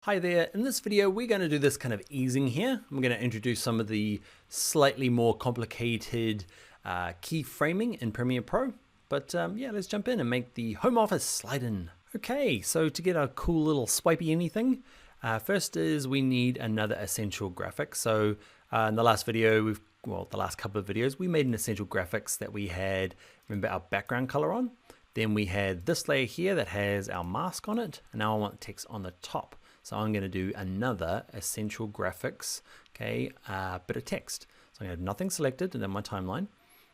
Hi there, in this video we're going to do this kind of easing here. I'm going to introduce some of the slightly more complicated keyframing in Premiere Pro. But yeah, let's jump in and make the home office slide in. Okay, so to get a cool little swipey anything, first is we need another essential graphic. So in the last video, the last couple of videos, we made an essential graphics that we had, remember, our background color on. Then we had this layer here that has our mask on it, and now I want text on the top. So I'm going to do another essential graphics, okay, bit of text. So I'm going to have nothing selected and then my timeline.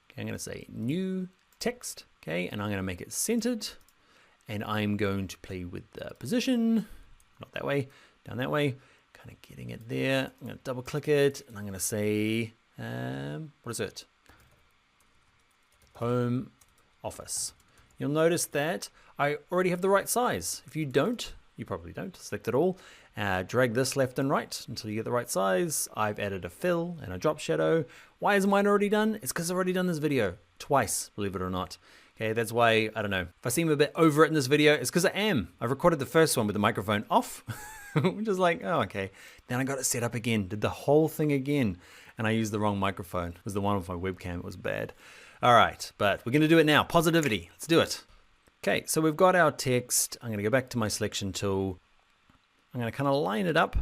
Okay, I'm going to say new text, okay, and I'm going to make it centered, and I'm going to play with the position, not that way, down that way, kind of getting it there. I'm going to double click it, and I'm going to say, what is it? Home office. You'll notice that I already have the right size. If you don't, you probably don't, select it all, drag this left and right until you get the right size. I've added a fill and a drop shadow. Why is mine already done? It's because I've already done this video twice, believe it or not. Okay, that's why, I don't know, if I seem a bit over it in this video, it's because I am. I've recorded the first one with the microphone off, which is like, oh, okay. Then I got it set up again, did the whole thing again, and I used the wrong microphone. It was the one with my webcam, it was bad. All right, but we're gonna do it now. Positivity, let's do it. Okay, so we've got our text. I'm going to go back to my selection tool. I'm going to kind of line it up,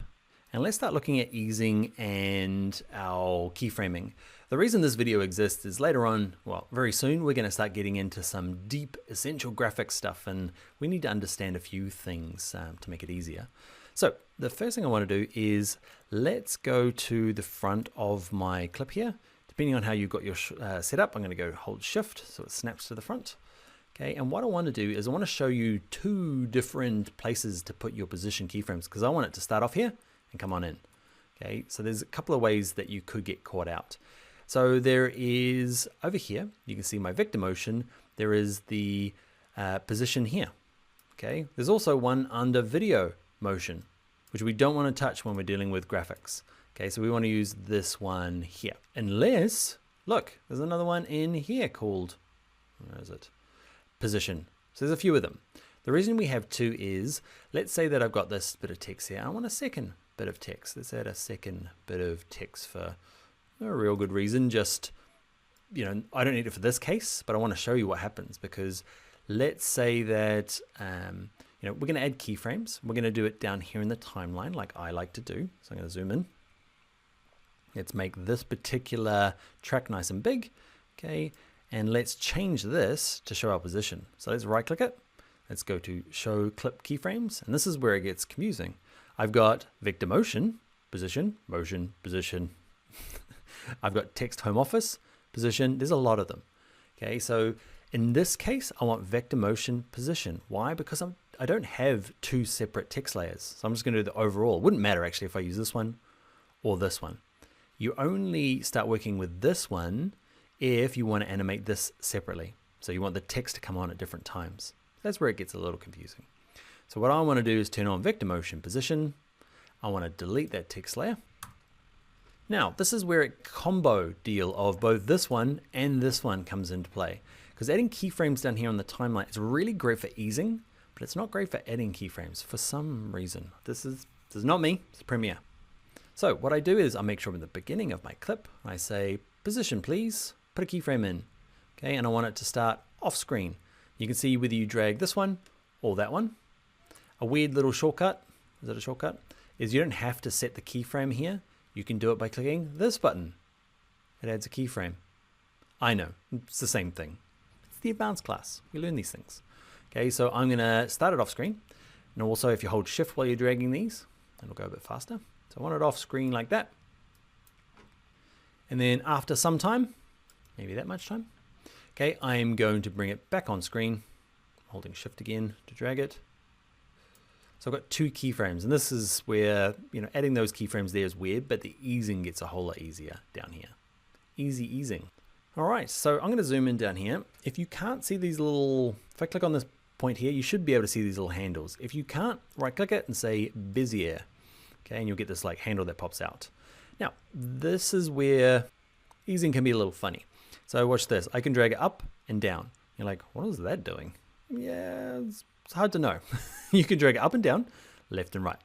and let's start looking at easing and our keyframing. The reason this video exists is later on, well, very soon, we're going to start getting into some deep essential graphics stuff, and we need to understand a few things to make it easier. So the first thing I want to do is let's go to the front of my clip here. Depending on how you've got your setup, I'm going to go hold shift so it snaps to the front. Okay, and what I want to do is I want to show you two different places to put your position keyframes, because I want it to start off here and come on in. Okay, so there's a couple of ways that you could get caught out. So there is over here, you can see my vector motion. There is the position here. Okay, there's also one under video motion, which we don't want to touch when we're dealing with graphics. Okay, so we want to use this one here. Unless, look, there's another one in here called, where is it? Position. So there's a few of them. The reason we have two is, let's say that I've got this bit of text here. I want a second bit of text. Let's add a second bit of text for a real good reason. Just, you know, I don't need it for this case, but I want to show you what happens, because let's say that, you know, we're going to add keyframes. We're going to do it down here in the timeline like I like to do. So I'm going to zoom in. Let's make this particular track nice and big. Okay. And let's change this to show our position. So let's right click it. Let's go to show clip keyframes. And this is where it gets confusing. I've got vector motion, position, motion, position. I've got text home office, position. There's a lot of them. Okay, so in this case, I want vector motion, position. Why? Because I don't have two separate text layers. So I'm just gonna do the overall. It wouldn't matter actually if I use this one or this one. You only start working with this one if you want to animate this separately. So you want the text to come on at different times. That's where it gets a little confusing. So what I want to do is turn on vector motion position. I want to delete that text layer. Now, this is where a combo deal of both this one and this one comes into play. Because adding keyframes down here on the timeline is really great for easing, but it's not great for adding keyframes for some reason. This is not me, it's Premiere. So what I do is I make sure in the beginning of my clip, I say position please, put a keyframe in, okay, and I want it to start off screen. You can see whether you drag this one or that one. A weird little shortcut, is it a shortcut? Is you don't have to set the keyframe here. You can do it by clicking this button. It adds a keyframe. I know, it's the same thing. It's the advanced class, we learn these things. Okay, so I'm gonna start it off screen. And also if you hold shift while you're dragging these, it'll go a bit faster. So I want it off screen like that. And then after some time, maybe that much time, okay, I'm going to bring it back on screen, holding shift again to drag it. So I've got two keyframes, and this is where, you know, adding those keyframes there is weird, but the easing gets a whole lot easier down here. Easy easing. All right, so I'm going to zoom in down here. If you can't see these little, if I click on this point here, you should be able to see these little handles. If you can't, right click it and say Bezier, okay, and you'll get this like handle that pops out. Now, this is where easing can be a little funny. So watch this, I can drag it up and down. You're like, what is that doing? Yeah, it's hard to know. You can drag it up and down, left and right.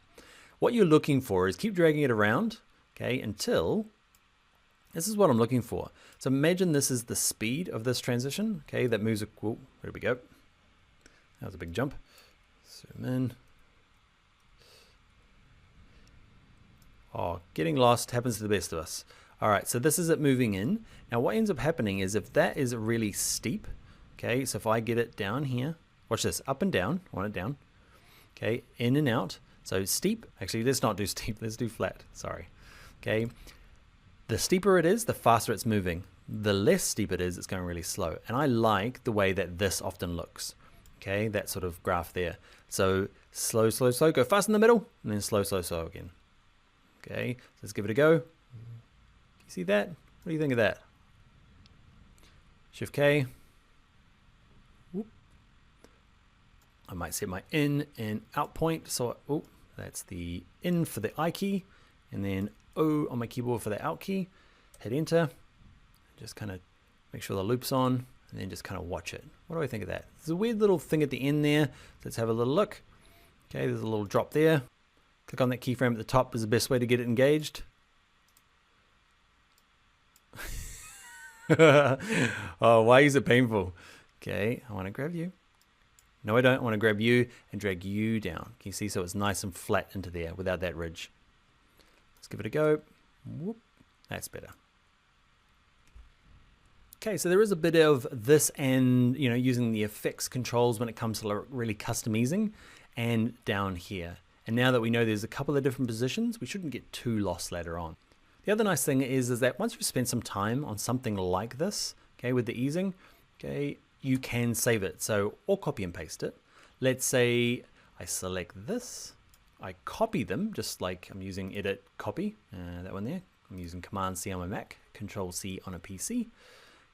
what you're looking for is keep dragging it around, okay, until, this is what I'm looking for. So imagine this is the speed of this transition, okay, that moves, whoa, there we go. That was a big jump. Zoom in. Oh, getting lost happens to the best of us. All right, so this is it moving in. Now what ends up happening is if that is really steep, okay, so if I get it down here, watch this, up and down, I want it down, okay, in and out. So steep, actually let's not do steep, let's do flat, sorry. Okay, the steeper it is, the faster it's moving. The less steep it is, it's going really slow. And I like the way that this often looks, okay, that sort of graph there. So slow, slow, slow, go fast in the middle, and then slow, slow, slow again. Okay, let's give it a go. You see that? What do you think of that? Shift K. Whoop. I might set my in and out point. So, oh, that's the in for the I key, and then O on my keyboard for the out key. Hit enter. Just kind of make sure the loop's on, and then just kind of watch it. What do I think of that? There's a weird little thing at the end there. Let's have a little look. Okay, there's a little drop there. Click on that keyframe at the top is the best way to get it engaged. Oh, why is it painful? Okay, I want to grab you. No, I don't. I want to grab you and drag you down. Can you see? So it's nice and flat into there without that ridge. Let's give it a go. Whoop. That's better. Okay, so there is a bit of this and, you know, using the effects controls when it comes to really customizing and down here. And now that we know there's a couple of different positions, we shouldn't get too lost later on. The other nice thing is that once you've spent some time on something like this, okay, with the easing, okay, you can save it. So, or copy and paste it. Let's say I select this, I copy them, just like I'm using edit copy, that one there. I'm using Command C on my Mac, Control C on a PC.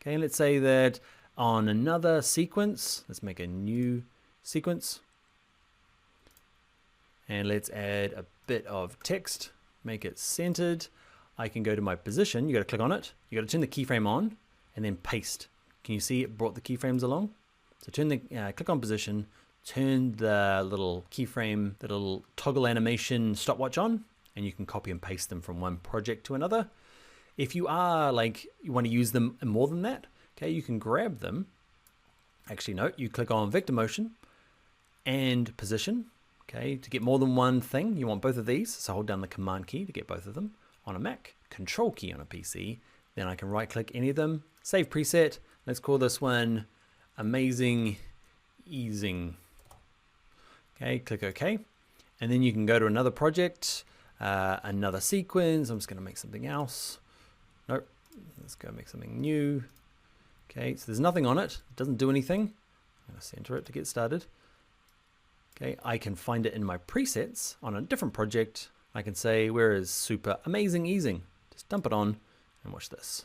Okay, and let's say that on another sequence, let's make a new sequence. And let's add a bit of text, make it centered. I can go to my position, you gotta click on it. You gotta turn the keyframe on and then paste. Can you see it brought the keyframes along? So turn the, click on position, turn the little keyframe, the little toggle animation stopwatch on, and you can copy and paste them from one project to another. If you are like, you wanna use them more than that, okay, you can grab them. Actually, no, you click on vector motion and position. Okay, to get more than one thing, you want both of these. So hold down the command key to get both of them. On a Mac, control key on a PC. Then I can right click any of them, save preset. Let's call this one amazing easing. Okay, click OK. And then you can go to another project, another sequence. I'm just going to make something else. Nope, let's go make something new. Okay, so there's nothing on it. It doesn't do anything. I'm going to center it to get started. Okay, I can find it in my presets on a different project. I can say, where is super amazing easing? Just dump it on and watch this.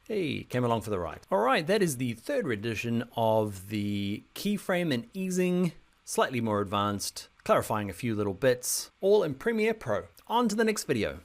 Hey, came along for the ride. All right, that is the third edition of the keyframe and easing, slightly more advanced, clarifying a few little bits, all in Premiere Pro. On to the next video.